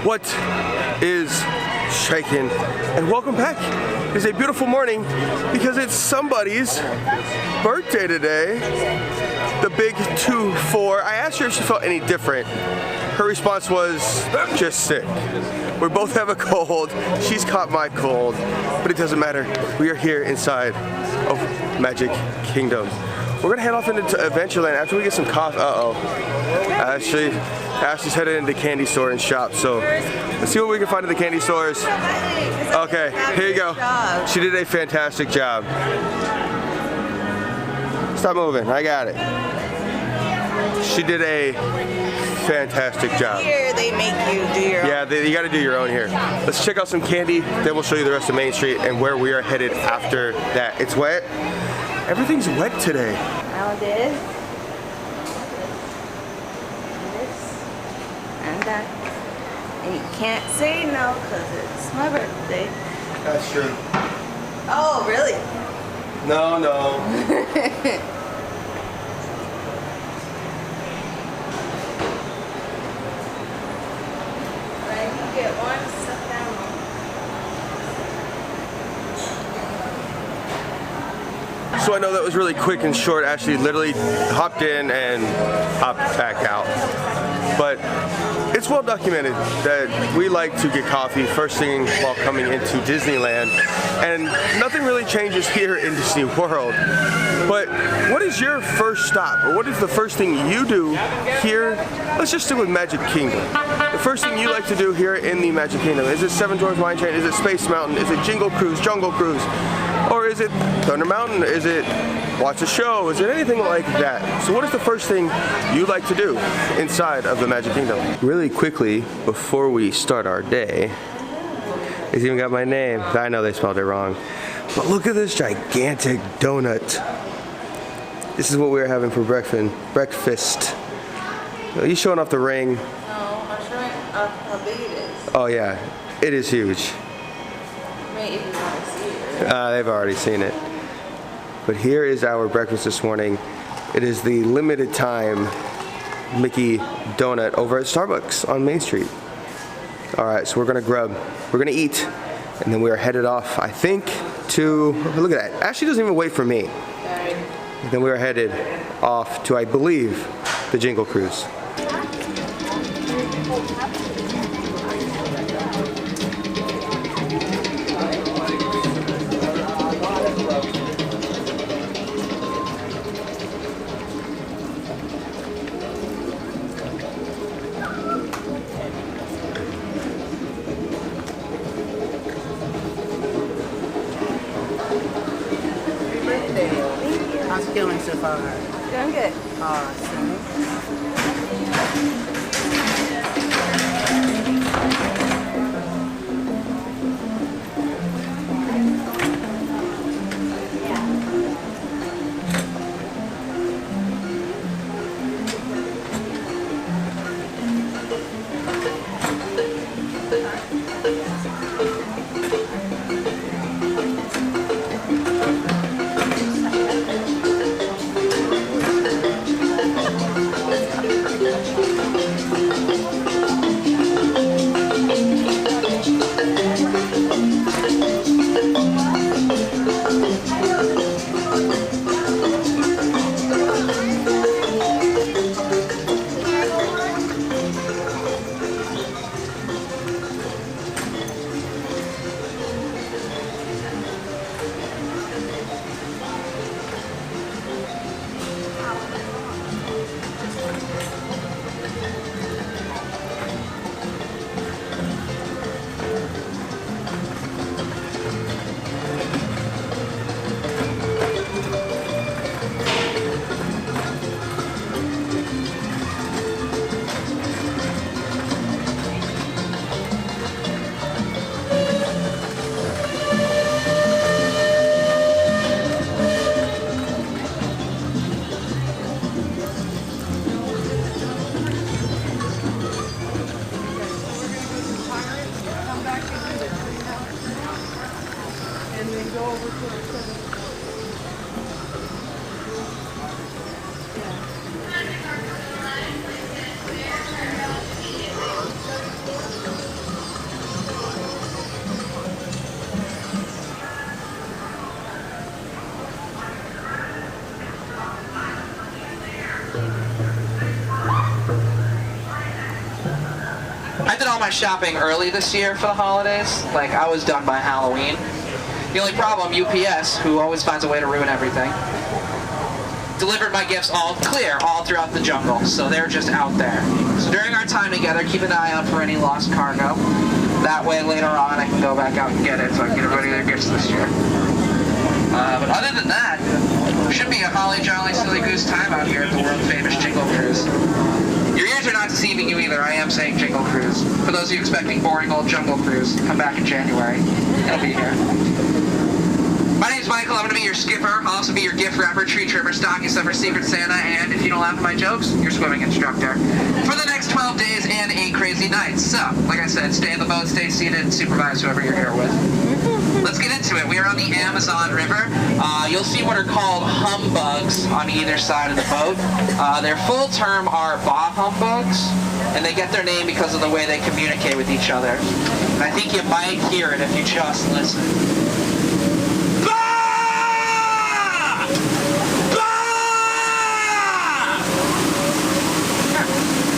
What is shaking? And welcome back. It's a beautiful morning because it's somebody's birthday today. The big 2-4. I asked her if she felt any different. Her response was just sick. We both have a cold. She's caught my cold, but it doesn't matter. We are here inside of Magic Kingdom. We're gonna head off into Adventureland after we get some coffee. Ashley's headed into the candy store and shop, so let's see what we can find in the candy stores. Okay, here you go. She did a fantastic job. Stop moving, I got it. She did a fantastic job. Here they make you do your own. Yeah, you gotta do your own here. Let's check out some candy, then we'll show you the rest of Main Street and where we are headed after that. It's wet. Everything's wet today. Now this. And that. And you can't say no because it's my birthday. That's true. Oh, really? No. Right, you get one, sit down. So I know that was really quick and short. Ashley literally hopped in and hopped back out. But it's well documented that we like to get coffee first thing while coming into Disneyland. And nothing really changes here in Disney World. But what is your first stop? Or what is the first thing you do here? Let's just stick with Magic Kingdom. The first thing you like to do here in the Magic Kingdom. Is it Seven Dwarfs Mine Train? Is it Space Mountain? Is it Jingle Cruise, Jungle Cruise? Or is it Thunder Mountain? Is it watch a show? Is it anything like that? So what is the first thing you like to do inside of the Magic Kingdom? Really quickly, before we start our day, it's even got my name. I know they spelled it wrong. But look at this gigantic donut. This is what we were having for breakfast. Are you showing off the ring? No, I'm showing how big it is. Oh yeah, it is huge. Maybe if you want to see it. They've already seen it. But here is our breakfast this morning. It is the limited time Mickey donut over at Starbucks on Main Street. All right, so we're gonna eat, and then we are headed off, I think, to, look at that. Ashley doesn't even wait for me. And then we are headed off to, I believe, the Jingle Cruise. How's it going so far? Doing good. Awesome. I did all my shopping early this year for the holidays. Like, I was done by Halloween. The only problem, UPS, who always finds a way to ruin everything, delivered my gifts all clear, all throughout the jungle. So they're just out there. So during our time together, keep an eye out for any lost cargo. That way, later on, I can go back out and get it, so I can get everybody their gifts this year. But other than that, should be a holly jolly silly goose time out here at the world famous Jingle Cruise. Your ears are not deceiving you either. I am saying Jingle Cruise. For those of you expecting boring old Jungle Cruise, come back in January. It'll be here. My name's Michael. I'm going to be your skipper. I'll also be your gift wrapper, tree trimmer, stocking stuffer, Secret Santa, and if you don't laugh at my jokes, your swimming instructor. For the next 12 days and 8 crazy nights. So, like I said, stay in the boat, stay seated, and supervise whoever you're here with. Let's get into it. We are on the Amazon River. You'll see what are called humbugs on either side of the boat. Their full term are bah humbugs, and they get their name because of the way they communicate with each other. And I think you might hear it if you just listen. Bah! Bah! Yeah.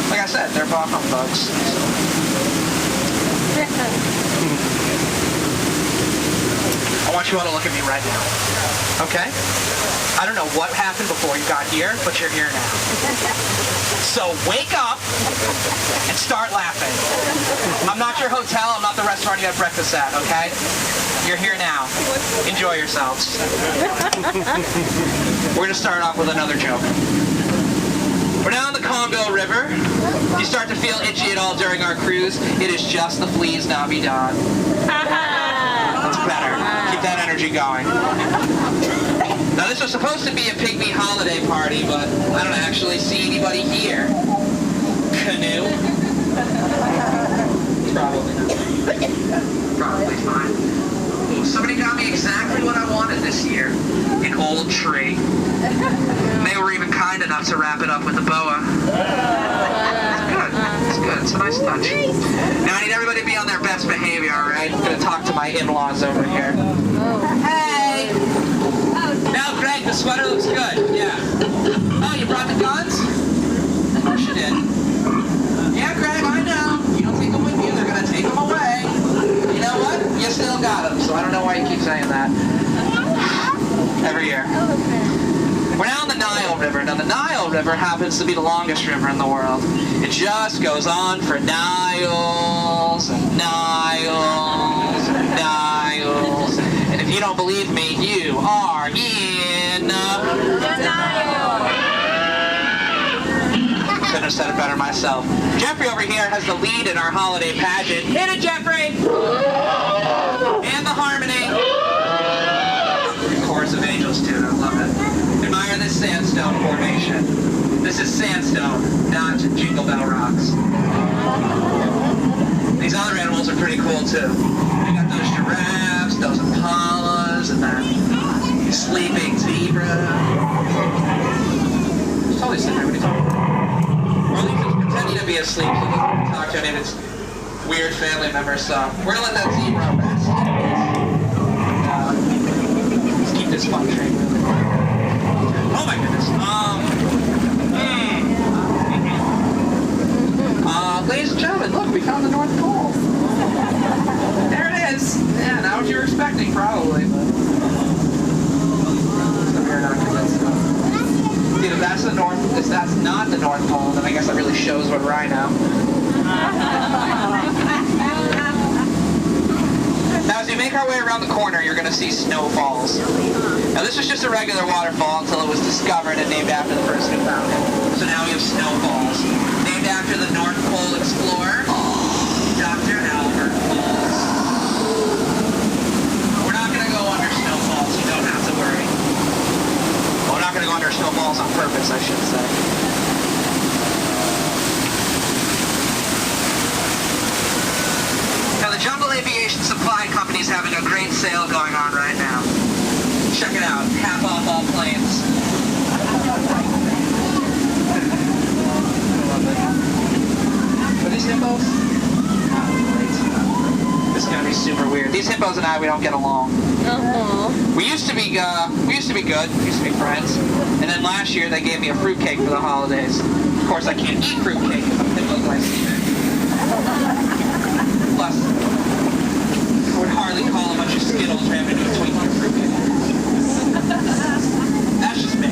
Like I said, they're bah humbugs. I want you all to look at me right now, okay? I don't know what happened before you got here, but you're here now. So wake up and start laughing. I'm not your hotel, I'm not the restaurant you had breakfast at, okay? You're here now. Enjoy yourselves. We're gonna start off with another joke. We're now on the Congo River. If you start to feel itchy at all during our cruise, it is just the fleas Navi Don. That's better. Keep that energy going. Now this was supposed to be a pygmy holiday party, but I don't actually see anybody here. Canoe? Probably not. Probably fine. Ooh, somebody got me exactly what I wanted this year. An old tree. They were even kind enough to wrap it up with a boa. It's good. It's good. It's a nice touch. Now I need everybody to be on their best behavior, alright? I'm gonna talk to my in-laws over here. Hey! Now, Greg, the sweater looks good. Yeah. Oh, you brought the guns? Of course you did. Yeah, Greg, I know. You don't take them with you. They're gonna take them away. You know what? You still got them, so I don't know why you keep saying that. Every year. We're now on the Nile River. Now, the Nile River happens to be the longest river in the world. It just goes on for Niles and Niles and Niles. And if you don't believe me, you are in denial. Couldn't have said it better myself. Jeffrey over here has the lead in our holiday pageant. Hit it, Jeffrey! And the harmony. The chorus of angels, too. I love it. Admire this sandstone formation. This is sandstone, not Jingle Bell Rocks. These other animals are pretty cool, too. You got those giraffes, those impalas, and that sleeping zebra. It's totally sleeping. What are you talking about? Or at least he's pretending to be asleep so he doesn't talk to any of his weird family members. So we're going to let that zebra rest. Let's keep this fun train moving. Oh my goodness. Ladies and gentlemen, look, we found the North Pole. There it is. Yeah, not what you were expecting, probably. But you're not convinced. Dude, if that's the North, if that's not the North Pole, then I guess that really shows what I know. Now, as we make our way around the corner, you're going to see snowfalls. Now, this was just a regular waterfall until it was discovered and named after the person who found it. So now we have snowfalls, named after the North Pole explorer, Dr. Albert Falls. We're not going to go under snowfalls, you don't have to worry. Well, we're not going to go under snowfalls on purpose, I should say. Now, the Jungle Aviation Supply Company is having a great sale going on right now. Check it out, half off all planes. Are these hippos? This is gonna be super weird. These hippos and I, we don't get along. We used to be good. We used to be friends. And then last year they gave me a fruitcake for the holidays. Of course, I can't eat fruitcake because I'm hypoglycemic. Plus, I would hardly call a bunch of Skittles rammed into a Twinkie fruitcake. That's just me. I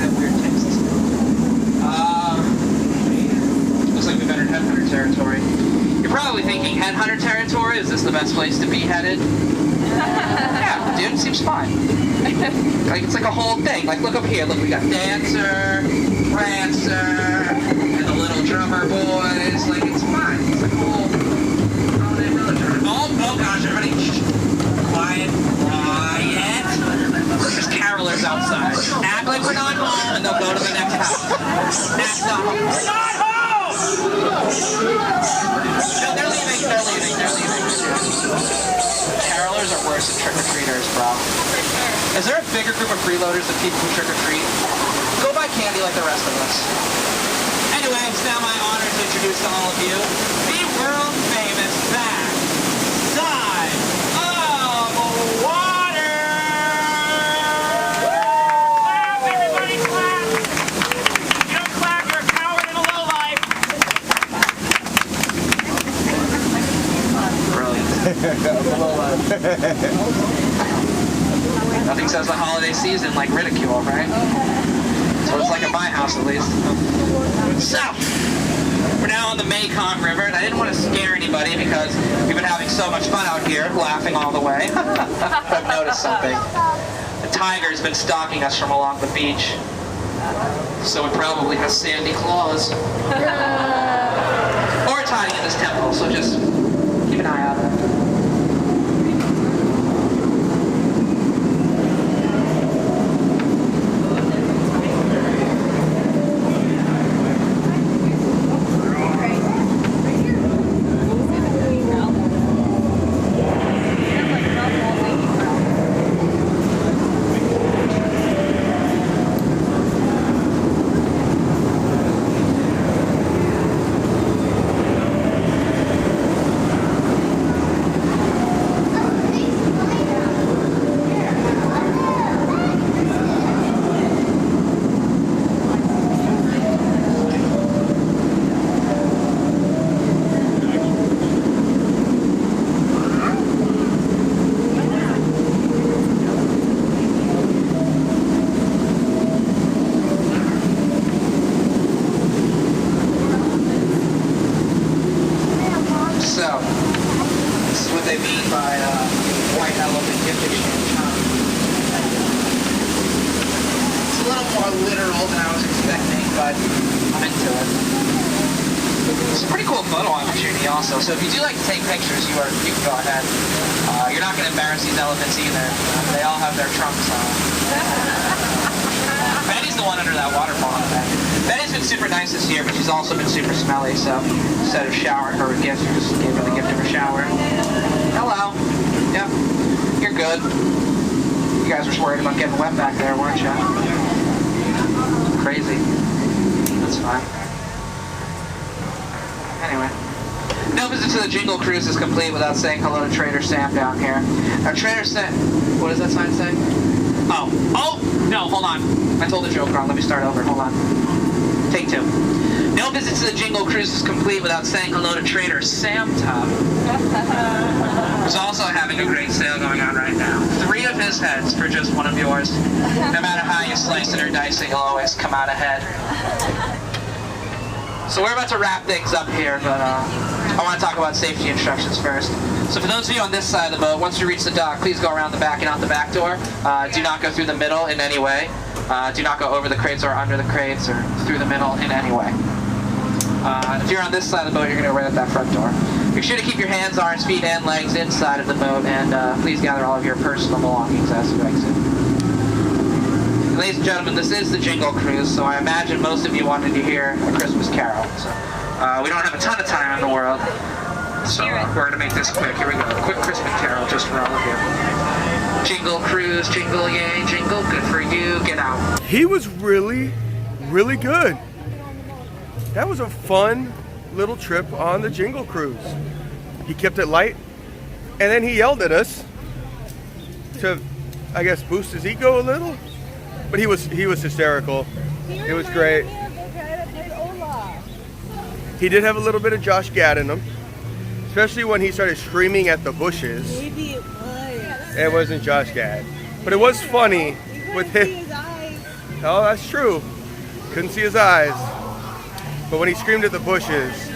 have weird tastes. Looks like we've entered headhunter territory. You're probably thinking, headhunter territory? Is this the best place to be headed? Yeah, dude, seems fine. Like, it's like a whole thing. Like, look up here. Look, we got Dancer, Prancer, and the little drummer boys. Like, it's fine. It's like a whole holiday village. Oh gosh, everybody, shh. Quiet. There's carolers outside. Act like we're not home, and they'll go to the next house. Act not home. We're not home! No, they're leaving. Carolers are worse than trick-or-treaters, bro. Is there a bigger group of freeloaders than people who trick-or-treat? Go buy candy like the rest of us. Anyway, it's now my honor to introduce to all of you the world-famous backside of water! Clap, everybody clap! If you don't clap, you're a coward and a lowlife. Nothing says the holiday season like ridicule, right? That's what it's like at my house, at least. So, we're now on the Mekong River, and I didn't want to scare anybody because we've been having so much fun out here, laughing all the way. I've noticed something. The tiger's been stalking us from along the beach, so it probably has sandy claws. Or it's hiding in this temple, so just keep an eye out. So if you do like to take pictures, you can go ahead. You're not going to embarrass these elephants either. They all have their trunks on. Betty's the one under that waterfall. Betty's been super nice this year, but she's also been super smelly. So instead of showering her with gifts, we just gave her the gift of a shower. Hello. Yep. You're good. You guys were worried about getting wet back there, weren't you? Crazy. That's fine. Anyway. No visit to the Jingle Cruise is complete without saying hello to Trader Sam down here. Now, Trader Sam... What does that sign say? Oh, no, hold on. I told the joke wrong. Let me start over. Hold on. Take two. No visit to the Jingle Cruise is complete without saying hello to Trader Sam Tub. Who's also having a great sale going on right now. 3 of his heads for just 1 of yours. No matter how you slice it or dice it, you'll always come out ahead. So we're about to wrap things up here, but I want to talk about safety instructions first. So for those of you on this side of the boat, once you reach the dock, please go around the back and out the back door. Do not go through the middle in any way. Do not go over the crates or under the crates or through the middle in any way. If you're on this side of the boat, you're going to go right at that front door. Be sure to keep your hands, arms, feet, and legs inside of the boat, and please gather all of your personal belongings as you exit. Ladies and gentlemen, this is the Jingle Cruise, so I imagine most of you wanted to hear a Christmas carol. So, we don't have a ton of time in the world, so we're going to make this quick. Here we go. A quick Christmas carol just for all of you. Jingle Cruise, jingle yay, jingle, good for you, get out. He was really, really good. That was a fun little trip on the Jingle Cruise. He kept it light, and then he yelled at us to, I guess, boost his ego a little. But he was hysterical. It was great. He did have a little bit of Josh Gad in him, especially when he started screaming at the bushes. Maybe it was. It wasn't Josh Gad, but it was funny with him. His eyes. Oh, that's true. Couldn't see his eyes. But when he screamed at the bushes,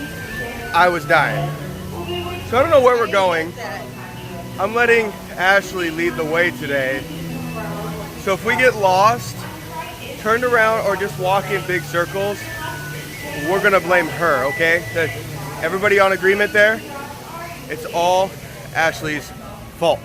I was dying. So I don't know where we're going. I'm letting Ashley lead the way today. So if we get lost, turned around, or just walk in big circles, we're gonna blame her, okay? Everybody on agreement there? It's all Ashley's fault.